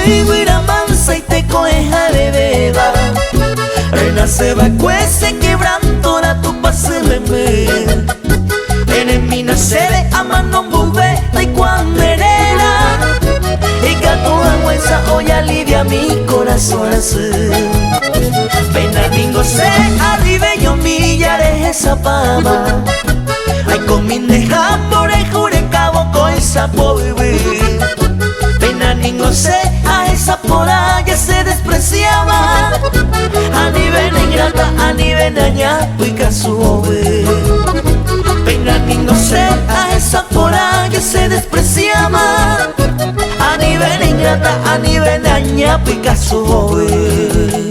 vivir mansa y te coja de beba. Renace va cuece quebranto la tu pase meme. En mi nace a mano bube y cuando hereda. Y que tu agüenza hoy alivia mi corazón así. Pena bingo se arriba yo millaré esa pama. Ay con mi neja por el jure cabo con esa pobre. Pena ningo se a esa pola ya se despreciaba. A nivel ingrata, a nivel daña, pica su ove. Pena ningo se a esa pola ya se despreciaba. A nivel ingrata, a nivel daña, pica su ove.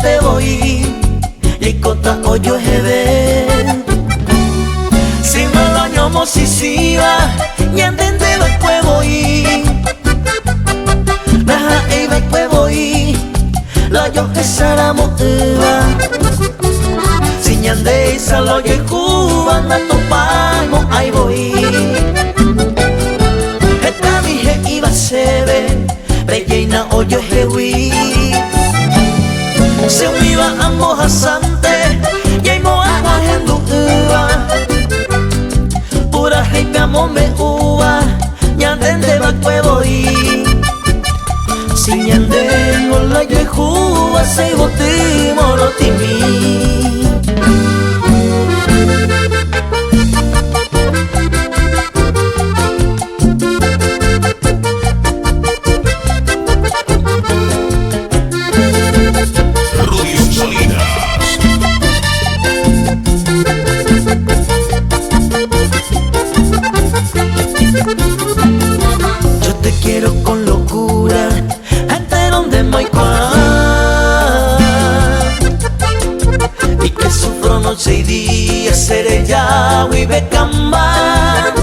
Te voy y cota hoyo jebe. Si me lo ñomo si siva y andente va cuevo y raja e va cuevo y la yo esa motiva. Si ñande esa lo yo Cuba anda topamo ahí voy. Esta mije iba se ve rellena hoyo jewi. Se viva ambos asante y hay moa en duda. Pura hype amo me uva ñandende va cuevo y si ñande no la yo juba se bote moro timi. Yo te quiero con locura, ante donde me y que sufro noche y día, seré ya y becamba.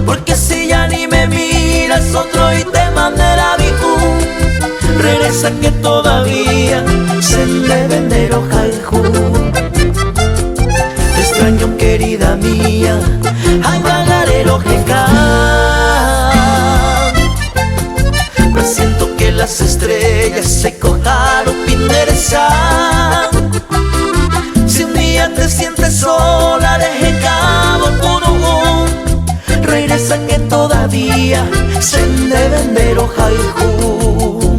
Porque si ya ni me miras otro y te mandará bijú, regresa que todavía se me vender hoja y jugo. Te extraño querida mía, ay vagaré lo que pero siento que las estrellas se cojaron pinderesa. Si un día te sientes sola, deje cabo puro. Regresa que todavía se deben ver hoja y ju.